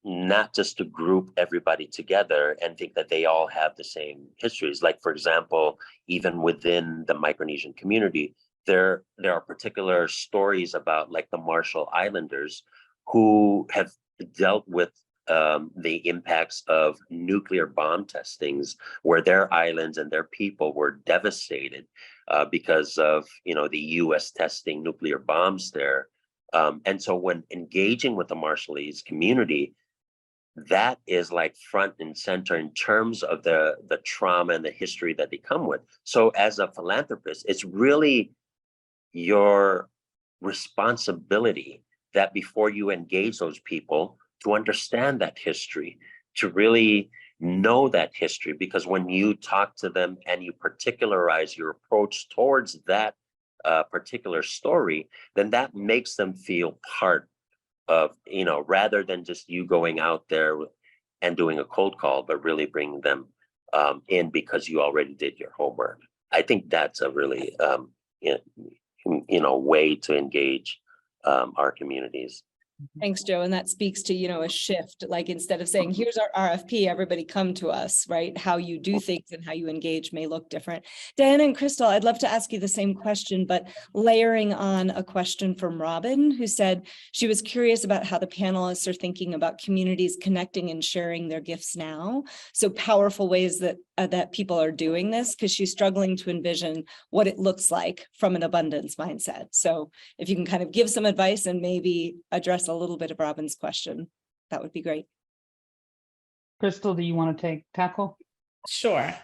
not just to group everybody together and think that they all have the same histories. Like, for example, even within the Micronesian community, there are particular stories about like the Marshall Islanders who have dealt with the impacts of nuclear bomb testings, where their islands and their people were devastated because of, you know, the U.S. testing nuclear bombs there. And so when engaging with the Marshallese community, that is like front and center in terms of the trauma and the history that they come with. So as a philanthropist, it's really your responsibility that before you engage those people, to understand that history, to really know that history, because when you talk to them and you particularize your approach towards that particular story, then that makes them feel part of, you know, rather than just you going out there and doing a cold call, but really bringing them in because you already did your homework. I think that's a really, you know, way to engage our communities. Thanks, Joe. And that speaks to, you know, a shift, like instead of saying, here's our RFP, everybody come to us, right? How you do things and how you engage may look different. Diana and Crystal, I'd love to ask you the same question, but layering on a question from Robin, who said she was curious about how the panelists are thinking about communities connecting and sharing their gifts now. So powerful ways that that people are doing this, because she's struggling to envision what it looks like from an abundance mindset. So if you can kind of give some advice and maybe address a little bit of Robin's question, that would be great. Crystal, do you want to tackle? Sure.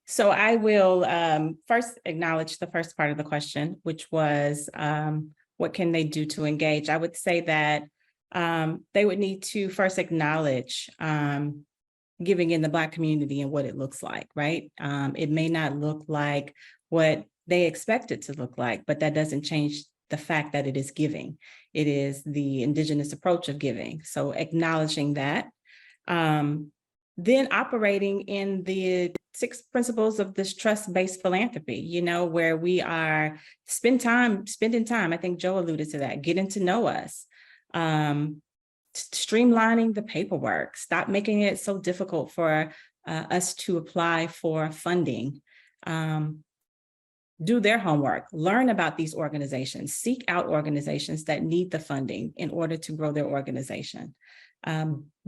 So I will first acknowledge the first part of the question, which was what can they do to engage? I would say that they would need to first acknowledge giving in the Black community and what it looks like, right? It may not look like what they expect it to look like, but that doesn't change the fact that it is giving. It is the Indigenous approach of giving. So acknowledging that, then operating in the 6 principles of this trust-based philanthropy, you know, where we are spending time, I think Joe alluded to that, getting to know us, streamlining the paperwork, stop making it so difficult for us to apply for funding, do their homework, learn about these organizations, seek out organizations that need the funding in order to grow their organization.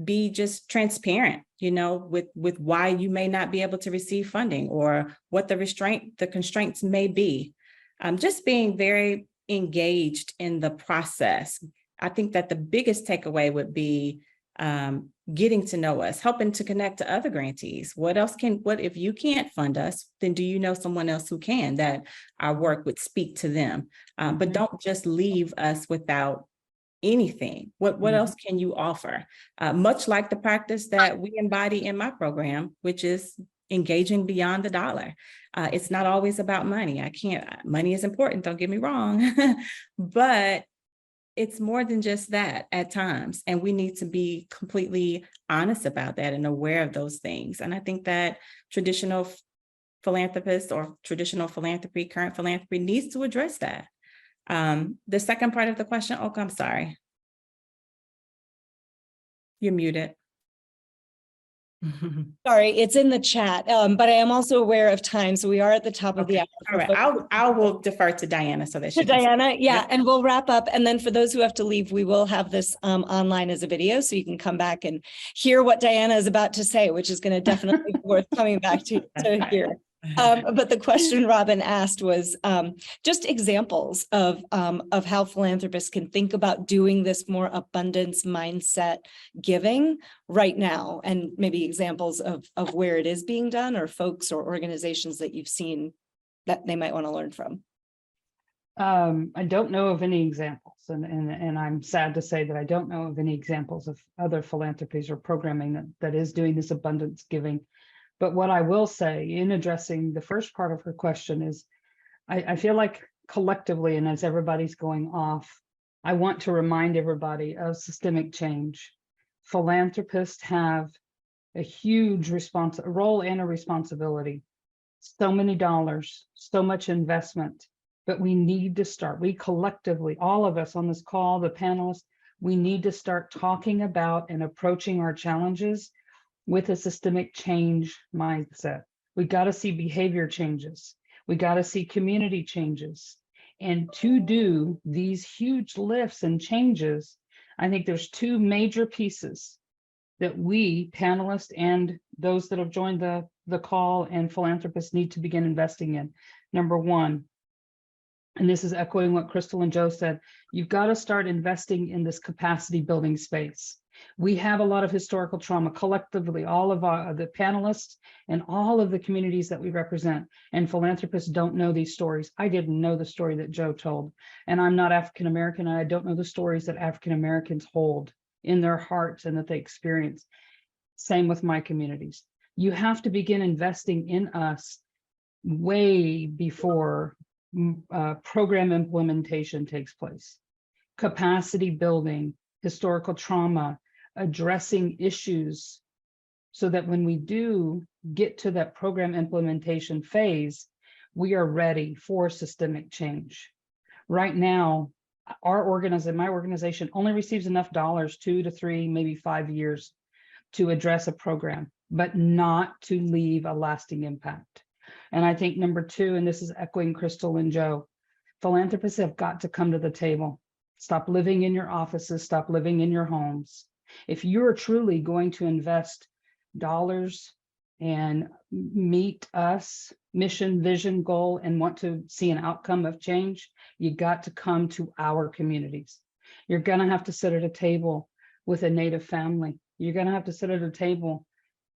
Be just transparent, you know, with why you may not be able to receive funding or what the constraints may be. Just being very engaged in the process. I think that the biggest takeaway would be getting to know us, helping to connect to other grantees. What if you can't fund us, then do you know someone else who can, that our work would speak to them? But don't just leave us without anything. What else can you offer? Much like the practice that we embody in my program, which is engaging beyond the dollar. It's not always about money. Money is important, don't get me wrong, but it's more than just that at times. And we need to be completely honest about that and aware of those things. And I think that traditional philanthropists or traditional philanthropy, current philanthropy needs to address that. The second part of the question, oh, I'm sorry. You're muted. Sorry, it's in the chat, but I am also aware of time, so we are at the top of the hour. All right, I will defer to Diana so that she can. Diana, yeah, and we'll wrap up. And then for those who have to leave, we will have this online as a video, so you can come back and hear what Diana is about to say, which is going to definitely be worth coming back to hear. But the question Robin asked was just examples of how philanthropists can think about doing this more abundance mindset giving right now, and maybe examples of where it is being done, or folks or organizations that you've seen that they might want to learn from. I don't know of any examples, and I'm sad to say that I don't know of any examples of other philanthropies or programming that is doing this abundance giving. But what I will say in addressing the first part of her question is, I feel like collectively, and as everybody's going off, I want to remind everybody of systemic change. Philanthropists have a huge role and a responsibility. So many dollars, so much investment, but we need to start. We collectively, all of us on this call, the panelists, we need to start talking about and approaching our challenges with a systemic change mindset. We got to see behavior changes. We got to see community changes. And to do these huge lifts and changes, I think there's two major pieces that we panelists and those that have joined the call and philanthropists need to begin investing in. Number one, and this is echoing what Crystal and Joe said, you've got to start investing in this capacity building space. We have a lot of historical trauma collectively, all of the panelists and all of the communities that we represent, and philanthropists don't know these stories. I didn't know the story that Joe told, and I'm not African-American, and I don't know the stories that African-Americans hold in their hearts and that they experience. Same with my communities. You have to begin investing in us way before program implementation takes place. Capacity building, historical trauma, addressing issues so that when we do get to that program implementation phase, we are ready for systemic change. Right now, my organization only receives enough dollars, 2 to 3, maybe 5 years to address a program, but not to leave a lasting impact. And I think number two, and this is echoing Crystal and Joe, philanthropists have got to come to the table. Stop living in your offices, stop living in your homes. If you're truly going to invest dollars and meet us, mission, vision, goal, and want to see an outcome of change, you got to come to our communities. You're gonna have to sit at a table with a Native family. You're gonna have to sit at a table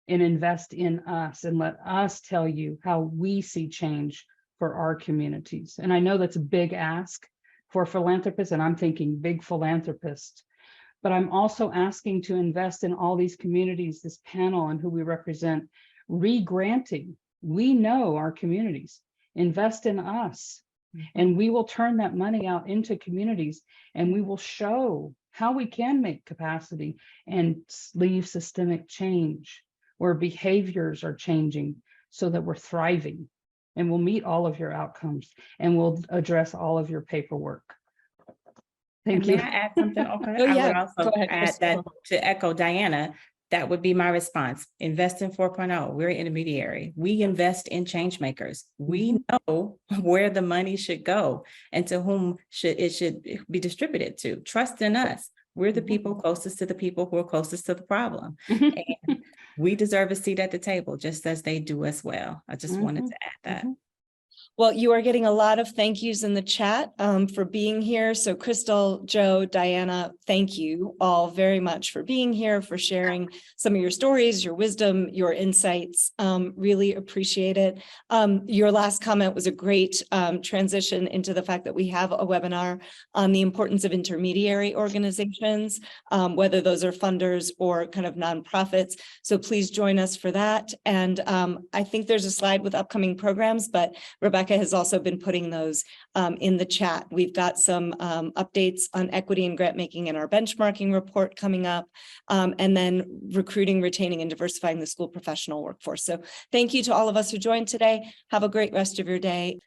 and invest in us and let us tell you how we see change for our communities. And I know that's a big ask for philanthropists, and I'm thinking big philanthropists, but I'm also asking to invest in all these communities, this panel and who we represent, re-granting. We know our communities, invest in us, and we will turn that money out into communities, and we will show how we can make capacity and leave systemic change where behaviors are changing so that we're thriving, and we'll meet all of your outcomes and we'll address all of your paperwork. Thank you. May I add something? Okay. Oh, I yeah. would also Go ahead, add Crystal. that to echo Diana, that would be my response. Invest in 4.0. We're an intermediary. We invest in change makers. We know where the money should go and to whom it should be distributed to. Trust in us. We're the people closest to the people who are closest to the problem. And we deserve a seat at the table, just as they do as well. I just wanted to add that. Well, you are getting a lot of thank yous in the chat for being here. So Crystal, Joe, Diana, thank you all very much for being here, for sharing some of your stories, your wisdom, your insights. Really appreciate it. Your last comment was a great transition into the fact that we have a webinar on the importance of intermediary organizations, whether those are funders or kind of nonprofits. So please join us for that. And I think there's a slide with upcoming programs, but Rebecca has also been putting those in the chat. We've got some updates on equity and grant making in our benchmarking report coming up, and then recruiting, retaining, and diversifying the school professional workforce. So thank you to all of us who joined today. Have a great rest of your day.